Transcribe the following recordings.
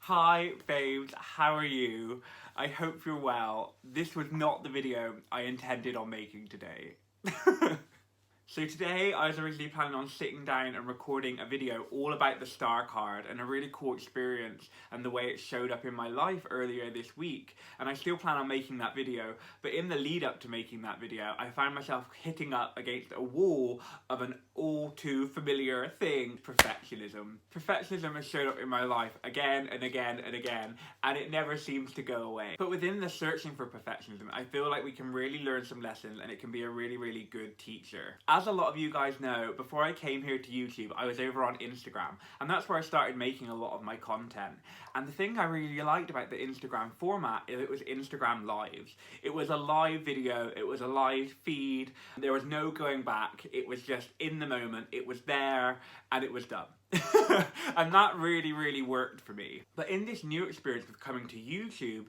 Hi babes, how are you? I hope you're well. This was not the video I intended on making today. So today I was originally planning on sitting down and recording a video all about the star card and a really cool experience and the way it showed up in my life earlier this week, and I still plan on making that video, but in the lead up to making that video I found myself hitting up against a wall of an all too familiar thing: perfectionism. Perfectionism has showed up in my life again and again and again, and it never seems to go away. But within the searching for perfectionism, I feel like we can really learn some lessons and it can be a really good teacher. As a lot of you guys know, before I came here to YouTube, I was over on Instagram, and that's where I started making a lot of my content. And the thing I really liked about the Instagram format is it was Instagram lives. It was a live video, it was a live feed, there was no going back, it was just in the moment, it was there, and it was done. And that really worked for me. But in this new experience of coming to YouTube,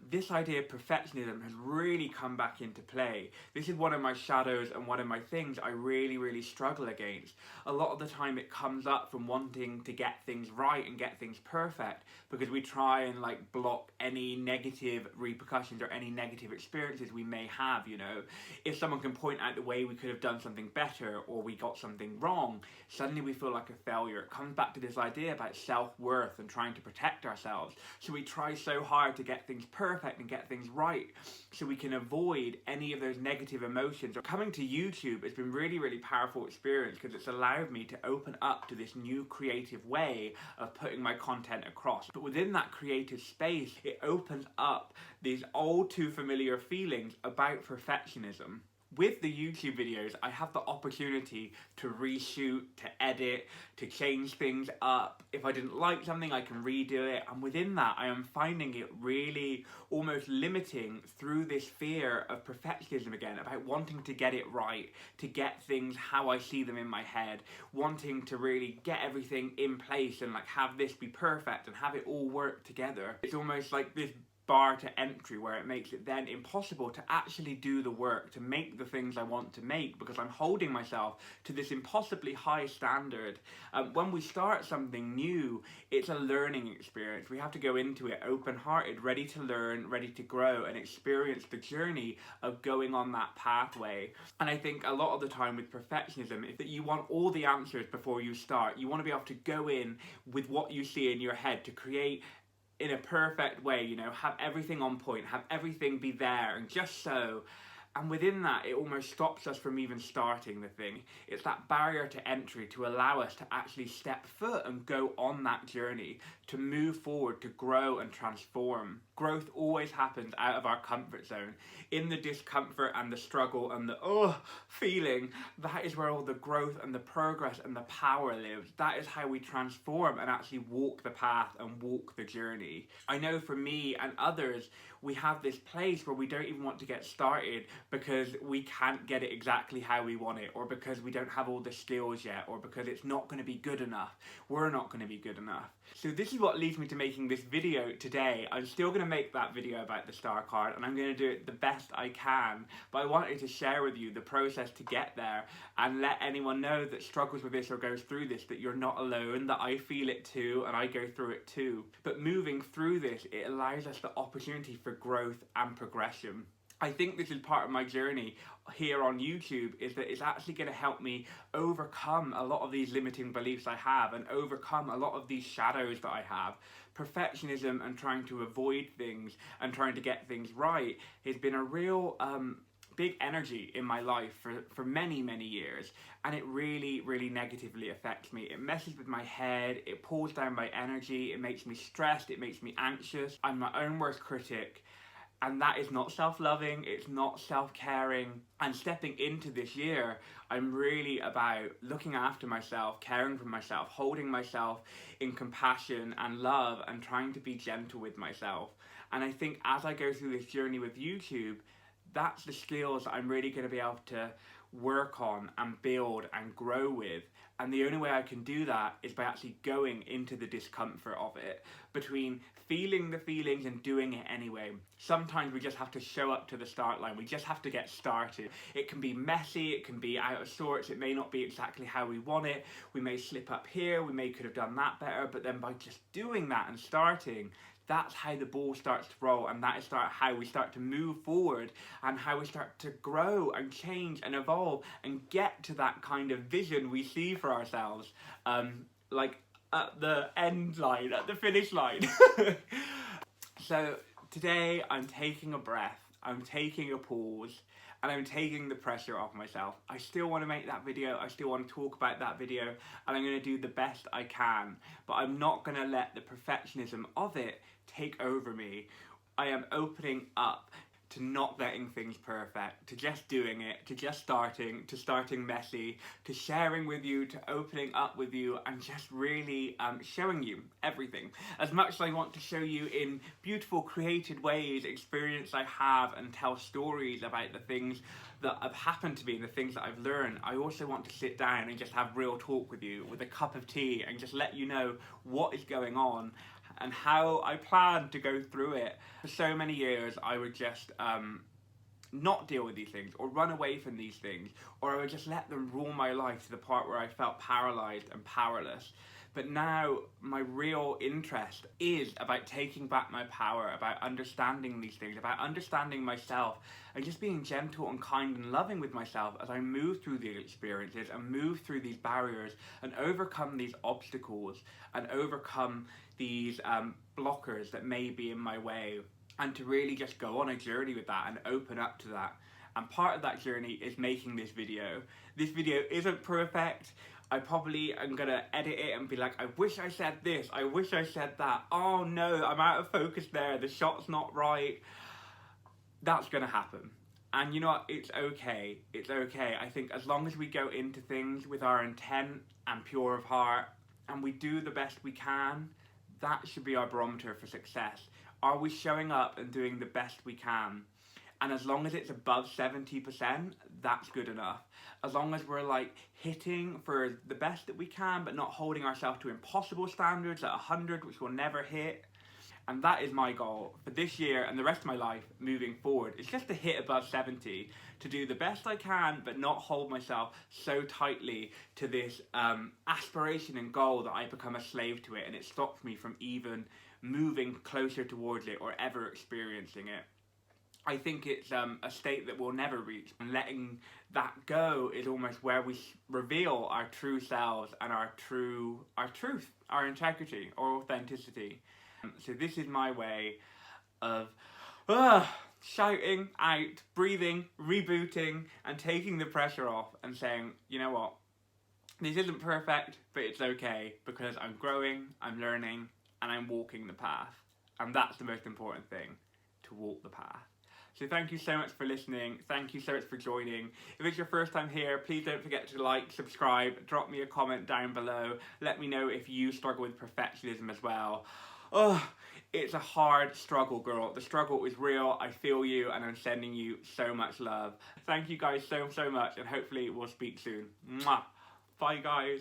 this idea of perfectionism has really come back into play. This is one of my shadows and one of my things I really struggle against. A lot of the time it comes up from wanting to get things right and get things perfect, because we try and block any negative repercussions or any negative experiences we may have, you know. If someone can point out the way we could have done something better or we got something wrong, suddenly we feel like a failure. It comes back to this idea about self-worth and trying to protect ourselves. So we try so hard to get things perfect and get things right so we can avoid any of those negative emotions. Coming to YouTube has been really powerful experience because it's allowed me to open up to this new creative way of putting my content across. But within that creative space, it opens up these all too familiar feelings about perfectionism. With the YouTube videos, I have the opportunity to reshoot, to edit, to change things up. If I didn't like something, I can redo it. And within that, I am finding it really almost limiting through this fear of perfectionism again, about wanting to get it right, to get things how I see them in my head, wanting to really get everything in place and have this be perfect and have it all work together. It's almost like this bar to entry where it makes it then impossible to actually do the work to make the things I want to make, because I'm holding myself to this impossibly high standard. When we start something new, it's a learning experience. We have to go into it open-hearted, ready to learn, ready to grow and experience the journey of going on that pathway. And I think a lot of the time with perfectionism is that you want all the answers before you start. You want to be able to go in with what you see in your head to create in a perfect way, you know, have everything on point, have everything be there and just so. And within that, it almost stops us from even starting the thing. It's that barrier to entry to allow us to actually step foot and go on that journey, to move forward, to grow and transform. Growth always happens out of our comfort zone. In the discomfort and the struggle and the feeling, that is where all the growth and the progress and the power lives. That is how we transform and actually walk the path and walk the journey. I know for me and others, we have this place where we don't even want to get started because we can't get it exactly how we want it, or because we don't have all the skills yet, or because it's not going to be good enough. We're not going to be good enough. So this is what leads me to making this video today. I'm still going to make that video about the star card and I'm going to do it the best I can, but I wanted to share with you the process to get there and let anyone know that struggles with this or goes through this that you're not alone, that I feel it too and I go through it too. But moving through this, it allows us the opportunity for growth and progression. I think this is part of my journey here on YouTube, is that it's actually going to help me overcome a lot of these limiting beliefs I have and overcome a lot of these shadows that I have. Perfectionism and trying to avoid things and trying to get things right has been a real big energy in my life for many years, and it really negatively affects me. It messes with my head, it pulls down my energy, it makes me stressed, it makes me anxious. I'm my own worst critic. And that is not self-loving, it's not self-caring. And stepping into this year, I'm really about looking after myself, caring for myself, holding myself in compassion and love, and trying to be gentle with myself. And I think as I go through this journey with YouTube, that's the skills I'm really going to be able to work on and build and grow with. And the only way I can do that is by actually going into the discomfort of it, between feeling the feelings and doing it anyway. Sometimes we just have to show up to the start line. We just have to get started. It can be messy, it can be out of sorts, it may not be exactly how we want it. We may slip up here, we may could have done that better, but then by just doing that and starting, that's how the ball starts to roll, and that is how we start to move forward, and how we start to grow and change and evolve and get to that kind of vision we see for ourselves, like at the end line, at the finish line. So today I'm taking a breath, I'm taking a pause, and I'm taking the pressure off myself. I still want to make that video, I still want to talk about that video, and I'm going to do the best I can, but I'm not going to let the perfectionism of it take over me. I am opening up to not getting things perfect, to just doing it, to just starting messy, to sharing with you, to opening up with you, and just really showing you everything. As much as I want to show you in beautiful, created ways, experience I have, and tell stories about the things that have happened to me and the things that I've learned, I also want to sit down and just have real talk with you with a cup of tea and just let you know what is going on and how I plan to go through it. For so many years, I would just not deal with these things, or run away from these things, or I would just let them rule my life to the part where I felt paralyzed and powerless. But now, my real interest is about taking back my power, about understanding these things, about understanding myself, and just being gentle and kind and loving with myself as I move through these experiences and move through these barriers and overcome these obstacles and overcome these blockers that may be in my way, and to really just go on a journey with that and open up to that. And part of that journey is making this video. This video isn't perfect. I probably am gonna edit it and be like, I wish I said this, I wish I said that. Oh no, I'm out of focus there, the shot's not right. That's gonna happen. And you know what, it's okay, it's okay. I think as long as we go into things with our intent and pure of heart, and we do the best we can, that should be our barometer for success. Are we showing up and doing the best we can? And as long as it's above 70%, that's good enough. As long as we're like hitting for the best that we can, but not holding ourselves to impossible standards at 100, which we'll never hit. And that is my goal for this year and the rest of my life moving forward. It's just to hit above 70, to do the best I can, but not hold myself so tightly to this aspiration and goal that I become a slave to it, and it stops me from even moving closer towards it or ever experiencing it. I think it's a state that we'll never reach, and letting that go is almost where we reveal our true selves and our truth, our integrity, our authenticity. So this is my way of shouting out, breathing, rebooting, and taking the pressure off and saying, you know what, this isn't perfect, but it's okay, because I'm growing, I'm learning, and I'm walking the path. And that's the most important thing, to walk the path. So thank you so much for listening. Thank you so much for joining. If it's your first time here, please don't forget to like, subscribe, drop me a comment down below. Let me know if you struggle with perfectionism as well. Oh, it's a hard struggle, girl. The struggle is real. I feel you, and I'm sending you so much love. Thank you guys so much, and hopefully we'll speak soon. Mwah. Bye, guys.